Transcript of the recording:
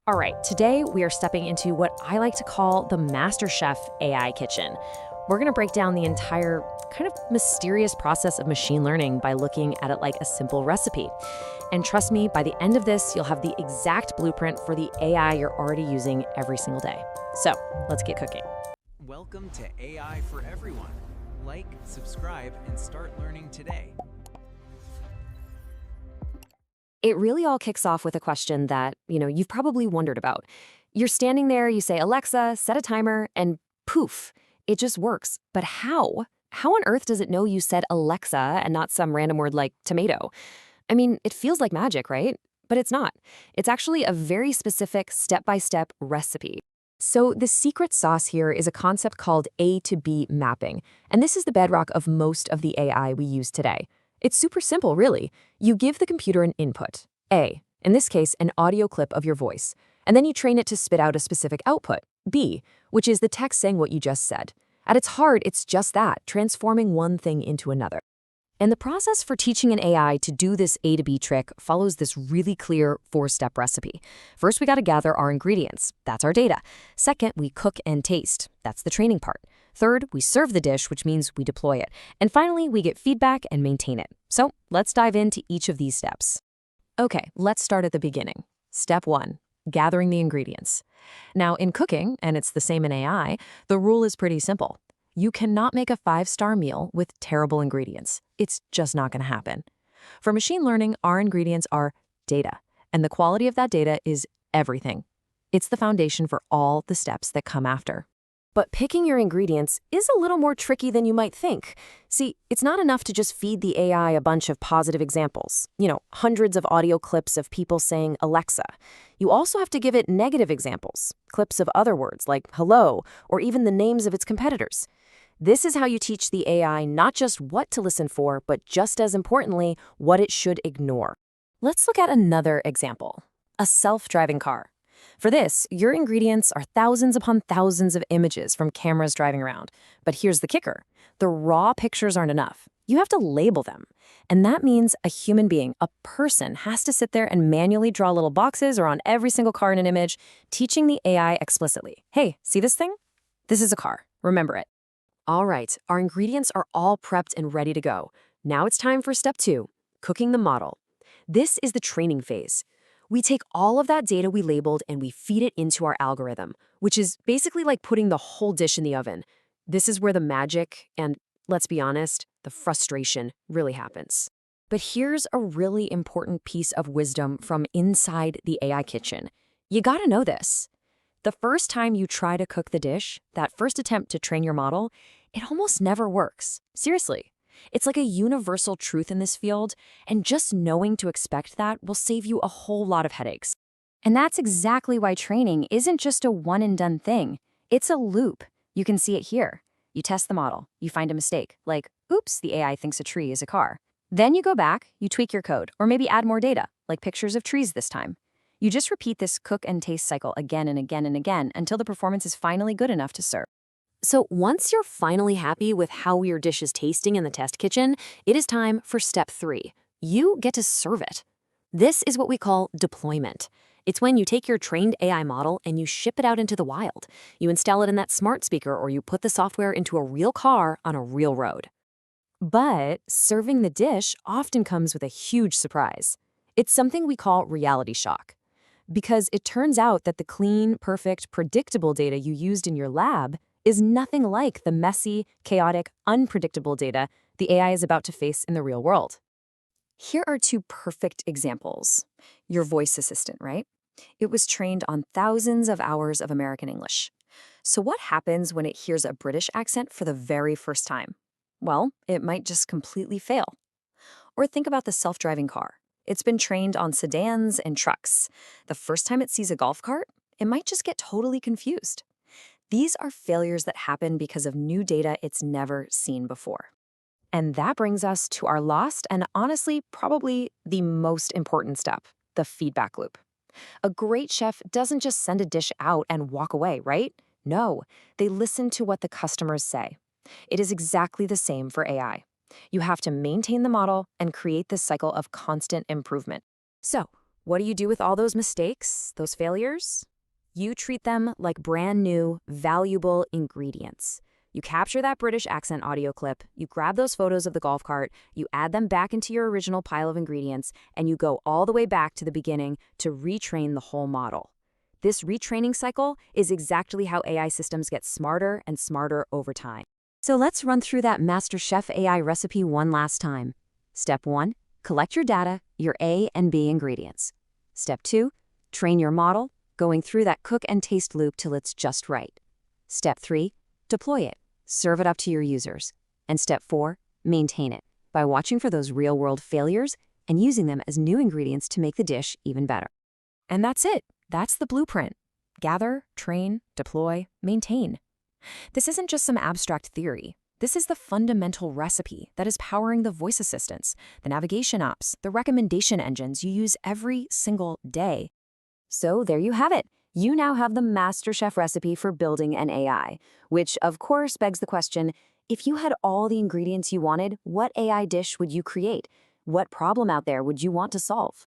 All right, today we are stepping into what I like to call the MasterChef AI kitchen. We're going to break down the entire kind of mysterious process of machine learning by looking at it like a simple recipe. And trust me, by the end of this, you'll have the exact blueprint for the AI you're already using every single day. So let's get cooking. Welcome to AI for Everyone. Like, subscribe, and start learning today. It really all kicks off with a question that, you've probably wondered about. You're standing there, you say, Alexa, set a timer, and poof, it just works. But how? How on earth does it know you said Alexa and not some random word like tomato? I mean, it feels like magic, right? But it's not. It's actually a very specific step-by-step recipe. So the secret sauce here is a concept called A to B mapping, and this is the bedrock of most of the AI we use today. It's super simple, really. You give the computer an input, A, in this case, an audio clip of your voice, and then you train it to spit out a specific output, B, which is the text saying what you just said. At its heart, it's just that, transforming one thing into another. And the process for teaching an AI to do this A to B trick follows this really clear four-step recipe. First, we got to gather our ingredients. That's our data. Second, we cook and taste. That's the training part. Third, we serve the dish, which means we deploy it. And finally, we get feedback and maintain it. So let's dive into each of these steps. Okay, let's start at the beginning. Step 1, gathering the ingredients. Now, in cooking, and it's the same in AI, the rule is pretty simple. You cannot make a 5-star meal with terrible ingredients. It's just not going to happen. For machine learning, our ingredients are data, and the quality of that data is everything. It's the foundation for all the steps that come after. But picking your ingredients is a little more tricky than you might think. See, it's not enough to just feed the AI a bunch of positive examples, hundreds of audio clips of people saying Alexa. You also have to give it negative examples, clips of other words like hello, or even the names of its competitors. This is how you teach the AI not just what to listen for, but just as importantly, what it should ignore. Let's look at another example, a self-driving car. For this, your ingredients are thousands upon thousands of images from cameras driving around. But here's the kicker. The raw pictures aren't enough. You have to label them. And that means a human being, a person, has to sit there and manually draw little boxes or on every single car in an image, teaching the AI explicitly. Hey, see this thing? This is a car. Remember it. All right, our ingredients are all prepped and ready to go. Now it's time for step 2, cooking the model. This is the training phase. We take all of that data we labeled and we feed it into our algorithm, which is basically like putting the whole dish in the oven. This is where the magic and, let's be honest, the frustration really happens. But here's a really important piece of wisdom from inside the AI kitchen. You gotta know this. The first time you try to cook the dish, that first attempt to train your model, it almost never works. Seriously. It's like a universal truth in this field, and just knowing to expect that will save you a whole lot of headaches. And that's exactly why training isn't just a one-and-done thing. It's a loop. You can see it here. You test the model. You find a mistake, like, oops, the AI thinks a tree is a car. Then you go back, you tweak your code, or maybe add more data, like pictures of trees this time. You just repeat this cook and taste cycle again and again and again until the performance is finally good enough to serve. So once you're finally happy with how your dish is tasting in the test kitchen, it is time for step 3. You get to serve it. This is what we call deployment. It's when you take your trained AI model and you ship it out into the wild. You install it in that smart speaker or you put the software into a real car on a real road. But serving the dish often comes with a huge surprise. It's something we call reality shock. Because it turns out that the clean, perfect, predictable data you used in your lab is nothing like the messy, chaotic, unpredictable data the AI is about to face in the real world. Here are 2 perfect examples. Your voice assistant, right? It was trained on thousands of hours of American English. So what happens when it hears a British accent for the very first time? Well, it might just completely fail. Or think about the self-driving car. It's been trained on sedans and trucks. The first time it sees a golf cart, it might just get totally confused. These are failures that happen because of new data it's never seen before. And that brings us to our last and honestly, probably the most important step, the feedback loop. A great chef doesn't just send a dish out and walk away, right? No, they listen to what the customers say. It is exactly the same for AI. You have to maintain the model and create this cycle of constant improvement. So, What do you do with all those mistakes, those failures? You treat them like brand new, valuable ingredients. You capture that British accent audio clip, you grab those photos of the golf cart, you add them back into your original pile of ingredients, and you go all the way back to the beginning to retrain the whole model. This retraining cycle is exactly how AI systems get smarter and smarter over time. So let's run through that MasterChef AI recipe one last time. Step 1, collect your data, your A and B ingredients. Step 2, train your model, going through that cook and taste loop till it's just right. Step 3, deploy it, serve it up to your users. And step 4, maintain it by watching for those real-world failures and using them as new ingredients to make the dish even better. And that's it. That's the blueprint. Gather, train, deploy, maintain. This isn't just some abstract theory. This is the fundamental recipe that is powering the voice assistants, the navigation apps, the recommendation engines you use every single day. So there you have it. You now have the MasterChef recipe for building an AI, which of course begs the question, if you had all the ingredients you wanted, what AI dish would you create? What problem out there would you want to solve?